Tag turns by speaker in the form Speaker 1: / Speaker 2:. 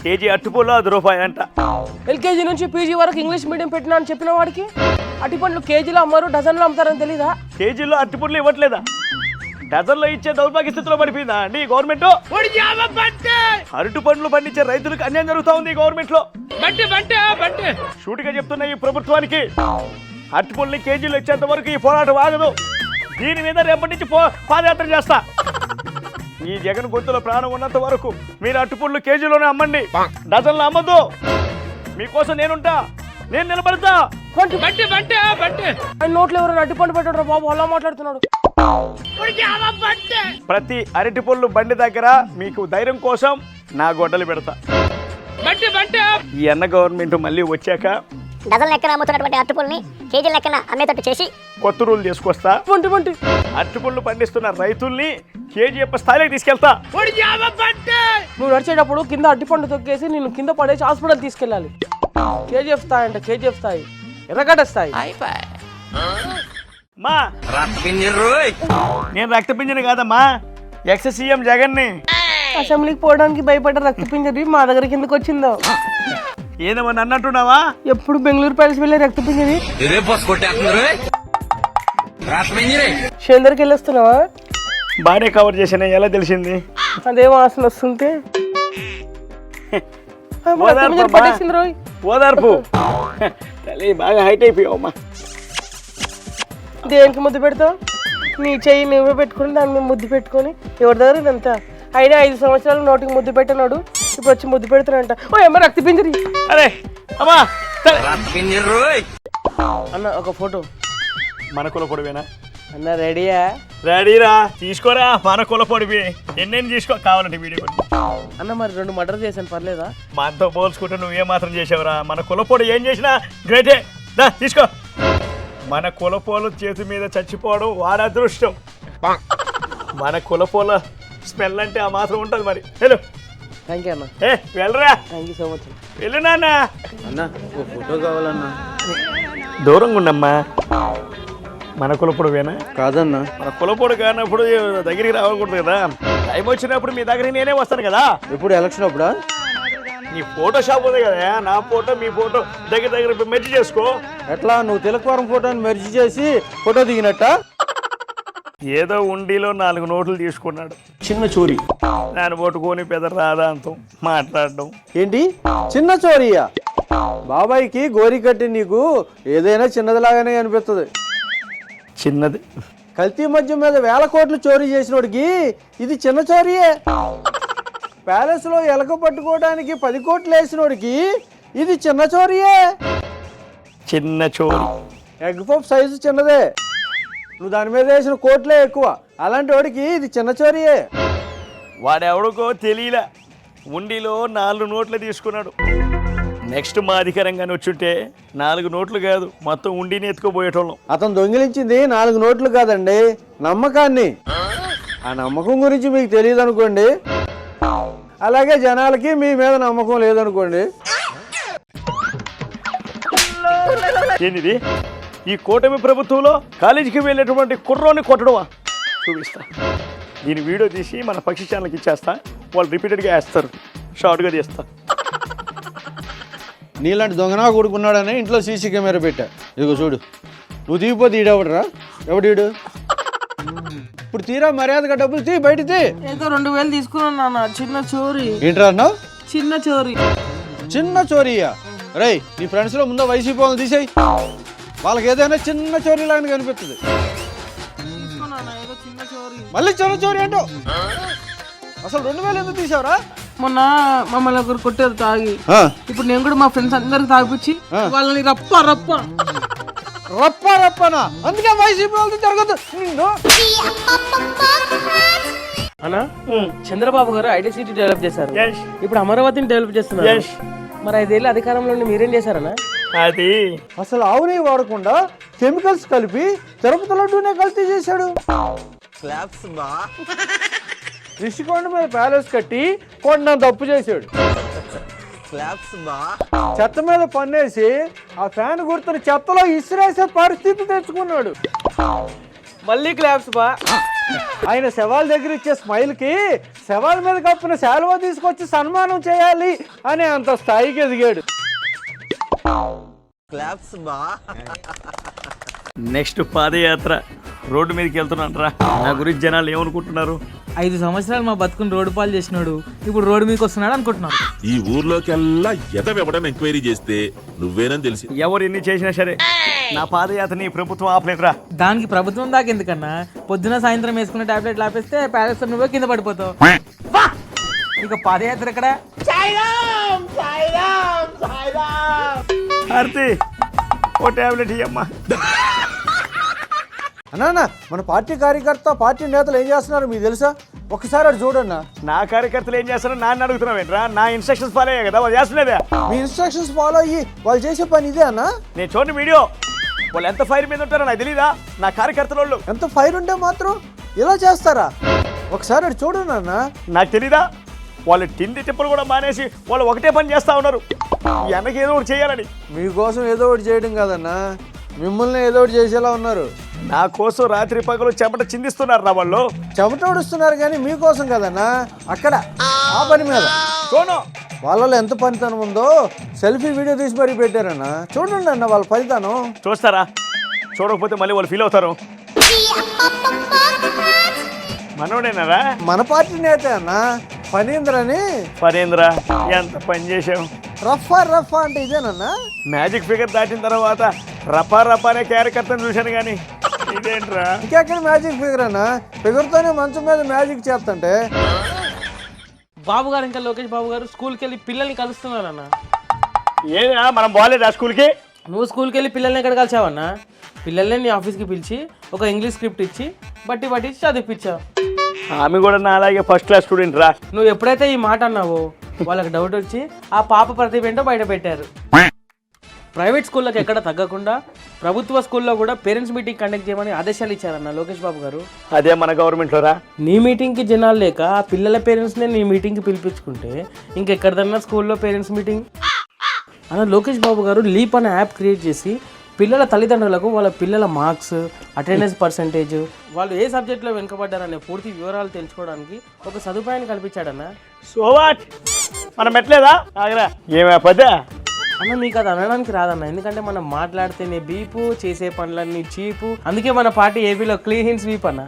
Speaker 1: KG అట్టుపళ్ళు ₹10 అంట.
Speaker 2: LKG నుంచి PG వరకు ఇంగ్లీష్ మీడియం పెట్టినా అని చెప్పిన వాడికి అరటిపండ్లు కేజీలో అమ్మారు డజన్లో అమ్ముతారని తెలీదా?
Speaker 1: కేజీలో అట్టుపళ్ళు ఇవ్వట్లేదా? డజన్లో ఇచ్చే దౌర్భాగ్య స్థితిలో పడిపోయిందా అండి గవర్నమెంట్? అరటి పండ్లు పండించే రైతులకు అన్యాయం జరుగుతా ఉంది గవర్నమెంట్ లో. షూటిగా చెప్తున్న ఈ ప్రభుత్వానికి అరటి పళ్ళని కేజీలు ఇచ్చేంత వరకు ఈ పోరాటం ఆగదు. దీని మీద రేపటి నుంచి పాదయాత్ర చేస్తా. ఈ జగన్ గొంతులో ప్రాణం ఉన్నంత వరకు మీరు అరటిపళ్ళు కేజీలోనే అమ్మండి, డజన్లో అమ్మద్దు. మీకోసం నేనుంటా, నేను నిలబడతా.
Speaker 2: నోట్లో ఎవరైనా అరటిపండు పెట్టాడు బాబు, అలా మాట్లాడుతున్నాడు.
Speaker 1: ప్రతి అరటిపళ్ళు బండి దగ్గర మీకు ధైర్యం కోసం నా గొడ్డలు పెడతా. ఈ అన్న గవర్నమెంట్ మళ్ళీ వచ్చాక
Speaker 3: డజన్ లెక్కన అమ్ముతున్నటువంటి అరటిపళ్ళని కేజీల లెక్కన అమ్మేటట్టు చేసి
Speaker 1: కొత్త రూల్ తీసుకొస్తా. అరటిపళ్ళు పండిస్తున్న రైతుల్ని కేజీఎఫ్ స్థాయిలోకి తీసుకెళ్తా.
Speaker 2: నువ్వు నడిచేటప్పుడు కింద అరటిపండు తొక్కేసి నేను కింద పడేసి హాస్పిటల్ తీసుకెళ్ళాలి. కేజీఎఫ్ స్థాయి అంటే కేజీఎఫ్ స్థాయి, ఎర్రగడ్డ స్థాయి.
Speaker 1: మా నేను రక్తపింజని కాదమ్మా, ఎక్స్ సీఎం జగన్ ని.
Speaker 2: అసెంబ్లీకి పోవడానికి భయపడ్డ రక్తపింజరి మా దగ్గరికి ఎందుకు వచ్చిందో?
Speaker 1: ఏదేమన్నా అన్నట్టున్నావా?
Speaker 2: ఎప్పుడు బెంగళూరు ప్యాలెస్ వెళ్ళే రక్తపింజరి షేందర్కి వెళ్ళొస్తున్నావా?
Speaker 1: బాగానే కవర్ చేసానే, ఎలా తెలిసింది?
Speaker 2: అదే వాసన వస్తుంటే
Speaker 1: ఓదార్పు. తల్లి బాగా హైట్ అయిపోయావమ్మా.
Speaker 2: దేనికి ముద్దు పెడతావు? నీ చెయ్యి నువ్వే పెట్టుకుని దాని మీద ముద్దు పెట్టుకొని ఎవరి దగ్గర ఇదంతా అయినా 5 సంవత్సరాలు నోటికి ముద్దు పెట్టినాడు, ఇప్పుడు వచ్చి ముద్దు పెడుతున్నా. ఓ ఏమో రక్తపింజరి.
Speaker 1: అరే అమ్మా
Speaker 2: అన్న ఒక ఫోటో.
Speaker 1: మన కుల పొడివేనా
Speaker 2: అన్న? రెడీయా?
Speaker 1: రెడీరా, తీసుకోరా. మన కుల పొడివి ఎన్నెన్ని తీసుకో, కావాలంటే వీడియో.
Speaker 2: అన్న మరి 2 మర్డర్ చేశాను, పర్లేదా?
Speaker 1: మనతో పోల్చుకుంటే నువ్వే మాత్రం చేసావురా. మన కులపోడు ఏం చేసినా గ్రేటే. దా తీసుకో. మన కులపోల చేతి మీద చచ్చిపోవడం వాడి అదృష్టం. మన కులపోల స్మెల్ అంటే ఆ మాత్రం ఉంటుంది మరి. హలో
Speaker 2: థ్యాంక్ యూ అన్న.
Speaker 1: వెళ్ళరా.
Speaker 2: Thank you so much.
Speaker 1: వెళ్ళు నాన్న.
Speaker 4: అన్న ఒక ఫోటో కావాలన్నా.
Speaker 1: దూరంగా ఉండమ్మా. మన కులపొడువేనా?
Speaker 4: కాదన్నా.
Speaker 1: మన కులపొడు కానప్పుడు దగ్గరికి రావకూడదు కదా. టైం వచ్చినప్పుడు మీ దగ్గరికి నేనే వస్తాను కదా.
Speaker 4: ఎప్పుడు ఎలక్షన్ అప్పుడా?
Speaker 1: నీ ఫోటో షాప్ ఉంది కదా, నా ఫోటో మీ ఫోటో దగ్గర మెర్జ్ చేసుకో.
Speaker 4: ఎట్లా నువ్వు తిలకవరం ఫోటోని మెర్జ్ చేసి ఫోటో దిగినట్ట?
Speaker 1: ఏదో ఉండిలో 4 నోట్లు తీసుకున్నాడు, చిన్న చోరీ. దాన్ని పట్టుకొని పెద్ద రాదాంతం మాట్లాడడం
Speaker 4: ఏంటి చిన్న చోరీయా? బాబాయ్కి గోరి కట్టి నీకు ఏదైనా చిన్నదిలాగానే అనిపిస్తుంది.
Speaker 1: చిన్నది.
Speaker 4: కల్తీ మద్యం మీద 1000 కోట్లు చోరీ చేసినోడికి ఇది చిన్న చోరీయే. ప్యాలెస్ లో ఎలక పట్టుకోవడానికి 10 కోట్లు వేసినోడికి ఇది చిన్న చోరీయే.
Speaker 1: చిన్న చోరీ.
Speaker 4: ఎగ్ పఫ్ సైజు చిన్నదే, నువ్వు దాని మీద వేసిన కోట్లే ఎక్కువ. అలాంటి వాడికి ఇది చిన్న చోరీయే.
Speaker 1: వాడెవడికో తెలియలే, ఉండిలో 4 నోట్లు తీసుకున్నాడు. నెక్స్ట్ మా అధికారంగానే వచ్చుంటే 4 నోట్లు కాదు, మొత్తం ఉండిని ఎత్తుకోబోయేటోళ్ళం.
Speaker 4: అతను దొంగిలించింది 4 నోట్లు కాదండి, నమ్మకాన్ని. ఆ నమ్మకం గురించి మీకు తెలియదు అనుకోండి, అలాగే జనాలకి మీ మీద నమ్మకం లేదనుకోండి.
Speaker 1: ఏంది ఈ కూటమి ప్రభుత్వంలో కాలేజీకి వెళ్ళేటువంటి కుర్రోని కొట్టడమా? చూపిస్తా. దీని వీడియో తీసి మన పక్షి ఛానల్కి ఇచ్చేస్తా, వాళ్ళు రిపీటెడ్గా వేస్తారు, షార్ట్గా తీస్తా.
Speaker 4: నీలాంటి దొంగనా కొడుకున్నాడని ఇంట్లో సీసీ కెమెరా పెట్టా. ఇదిగో చూడు, నువ్వు తీగిపోతే ఈడెవడరా? ఎవడీడు? ఇప్పుడు తీరా మర్యాదగా డబ్బులు తీ, బయట తీ.
Speaker 2: ఏదో 2000 తీసుకున్నాను నాన్న, చిన్న చోరీ.
Speaker 4: ఏంట్రా అన్నావు?
Speaker 2: చిన్న చోరీ.
Speaker 4: చిన్న చోరీయా? రై నీ ఫ్రెండ్స్ లో ముందు వైసీపీ వాళ్ళని తీసేయి, వాళ్ళకి ఏదైనా చిన్న చోరీ లాగా కనిపిస్తుంది. మళ్ళీ చిన్న చోరీ అంటావు? అసలు 2000 ఎందుకు తీసావురా?
Speaker 2: మొన్న మమ్మల్ని ఒకరు కొట్టారు తాగి. ఇప్పుడు నేను కూడా మా ఫ్రెండ్స్ అందరికి తాగిపించి వాళ్ళని రప్ప
Speaker 4: రప్పనా? అందుకే వైసీపీ వాళ్ళతో జరగదు.
Speaker 2: అన్నా చంద్రబాబు గారు ఐటీ సిటీ డెవలప్ చేశారు, ఇప్పుడు అమరావతిని డెవలప్ చేస్తున్నారు. మరి 5 ఏళ్ళ అధికారంలో మీరేం చేశారన్నా?
Speaker 1: అది
Speaker 4: అసలు ఆవు నెయ్యి వాడకుండా కెమికల్స్ కలిపి తిరుపతి లడ్డూనే కల్తీ చేశాడు. రిషికొండ మీద ప్యాలెస్ కట్టి కొండ తప్పు చేశాడు. చెత్త మీద పన్నేసి ఆ ఫ్యాన్ గుర్తుని చెత్తలో ఇసిరేసే పరిస్థితి తెచ్చుకున్నాడు.
Speaker 2: మళ్ళీ క్లాప్స్ బా.
Speaker 4: ఆయన శవాల దగ్గర ఇచ్చే స్మైల్కి శవాల మీద కప్పిన శాలువా తీసుకొచ్చి సన్మానం చేయాలి అని అంత స్థాయికి ఎదిగాడు.
Speaker 1: నెక్స్ట్ పాదయాత్ర రోడ్డు మీదకి వెళ్తున్నాను రా. నా గురించి జనాలు ఏమనుకుంటున్నారు?
Speaker 5: 5 సంవత్సరాలు మా బతుకుని రోడ్డు పాలు చేసినాడు, ఇప్పుడు రోడ్డు మీదకి వస్తున్నాడు అనుకుంటున్నాను.
Speaker 6: ఈ ఊర్లోకెల్లా ఎదవెవడని ఎంక్వైరీ చేస్తే నువ్వేనని తెలిసి
Speaker 1: ఎవరు ఎన్ని చేసినా సరే నా పాదయాత్రని ప్రభుత్వం ఆపలేదురా.
Speaker 5: దానికి ప్రభుత్వం దాకా ఎందుకన్నా, పొద్దున సాయంత్రం వేసుకున్న టాబ్లెట్లు ఆపేస్తే ప్యాలెస్ నువ్వే కింద పడిపోతావు. ఇక పాదయాత్ర ఎక్కడ?
Speaker 1: హారతి ఓ టాబ్లెట్ ఇయ్యమ్మా.
Speaker 4: అన్నా మన పార్టీ కార్యకర్త పార్టీ నేతలు ఏం చేస్తున్నారు మీకు తెలుసా? ఒకసారి అటు చూడన్నా.
Speaker 1: నా కార్యకర్తలు ఏం చేస్తారో నాన్న అడుగుతున్నావేంట్రా? నా ఇన్స్ట్రక్షన్స్ ఫాలో అయ్యా కదా వాళ్ళు చేస్తున్నదే.
Speaker 4: మీ ఇన్స్ట్రక్షన్స్ ఫాలో అయ్యి వాళ్ళు చేసే పని ఇదే అన్నా?
Speaker 1: నేను చూడండి వీడియో, వాళ్ళు ఎంత ఫైర్ మీద ఉంటారో నాకు తెలీదా? నా కార్యకర్తల వాళ్ళు
Speaker 4: ఎంత ఫైర్ ఉంటే మాత్రం ఇలా చేస్తారా? ఒకసారి అటు చూడన్నా.
Speaker 1: నాకు తెలీదా? వాళ్ళు తిండి తిప్పలు కూడా మానేసి వాళ్ళు ఒకటే పని చేస్తా ఉన్నారు, వెనక ఏదో ఒకటి చేయాలని.
Speaker 4: మీకోసం ఏదో ఒకటి చేయడం కాదన్నా, మిమ్మల్ని ఏదో ఒకటి చేసేలా ఉన్నారు.
Speaker 1: నా కోసం రాత్రి పగలు చెమట చిందిస్తున్నారు రా వాళ్ళు.
Speaker 4: చెమటోడుస్తున్నారు కానీ మీకోసం కదన్నా, అక్కడ ఆ పని మీద.
Speaker 1: చూడు
Speaker 4: వాళ్ళలో ఎంత పనితనం ఉందో సెల్ఫీ వీడియో తీసి మరీ పెట్టారన్నా. చూడండి అన్న వాళ్ళ పనితనం.
Speaker 1: చూస్తారా? చూడకపోతే మళ్ళీ వాళ్ళు ఫీల్ అవుతారు. మనోడేనారా?
Speaker 4: మన పార్టీ నేత అన్న ఫణీంద్ర అని.
Speaker 1: పరేంద్ర ఎంత పని చేసావు.
Speaker 4: రఫా అంటే ఇదేనన్నా?
Speaker 1: మ్యాజిక్ ఫిగర్ దాటిన తర్వాత రపా అనే కార్యకర్తను చూశాను కానీ ఇదేంట్రా?
Speaker 4: ఇంకెక్కడ మ్యాజిక్ ఫిగర్ అన్నా? ఫిగర్తోనే మంచం మీద మ్యాజిక్ చేస్తుంటే.
Speaker 2: బాబు గారు ఇంకా లోకేష్ బాబు గారు స్కూల్కి వెళ్ళి పిల్లల్ని కలుస్తున్నారన్న.
Speaker 1: ఏనా మనం బాగాలేదు ఆ స్కూల్కి?
Speaker 2: నువ్వు స్కూల్కి వెళ్ళి పిల్లల్ని ఎక్కడ కలిసావన్నా? పిల్లల్ని నీ ఆఫీస్కి పిలిచి ఒక ఇంగ్లీష్ స్క్రిప్ట్ ఇచ్చి బట్టి చదివిపించావు.
Speaker 1: ఆమె కూడా నా అలాగే ఫస్ట్ క్లాస్ స్టూడెంట్ రా.
Speaker 2: నువ్వు ఎప్పుడైతే ఈ మాట అన్నావో వాళ్ళకి డౌట్ వచ్చి ఆ పాప ప్రతిభ ఏంటో బయట పెట్టారు. ప్రైవేట్ స్కూళ్ళకి ఎక్కడ తగ్గకుండా ప్రభుత్వ స్కూల్లో కూడా పేరెంట్స్ మీటింగ్ కండక్ట్ చేయమని ఆదేశాలు ఇచ్చారన్న లోకేష్ బాబు గారు.
Speaker 1: అదే మన గవర్నమెంట్లో రా.
Speaker 2: నీ మీటింగ్కి జనాలు లేక ఆ పిల్లల పేరెంట్స్నే నీ మీటింగ్కి పిలిపించుకుంటే ఇంకెక్కడదన్నా స్కూల్లో పేరెంట్స్ మీటింగ్ అన్న. లోకేష్ బాబు గారు లీప్ అనే యాప్ క్రియేట్ చేసి పిల్లల తల్లిదండ్రులకు వాళ్ళ పిల్లల మార్క్స్, అటెండెన్స్ పర్సంటేజ్, వాళ్ళు ఏ సబ్జెక్ట్లో వెనుకబడ్డారనే పూర్తి వివరాలు తెలుసుకోవడానికి ఒక సదుపాయాన్ని కల్పించాడన్న.
Speaker 1: సో వాట్ మనం పెట్టలేదా? ఆగరా ఏమే పదే
Speaker 2: అన్న నీకు అది అనడానికి రాదన్న, ఎందుకంటే మనం మాట్లాడితేనే బీపు, చేసే పనులన్నీ చీపు. అందుకే మన పార్టీ ఏపీలో క్లీన్ స్వీప్ అన్న.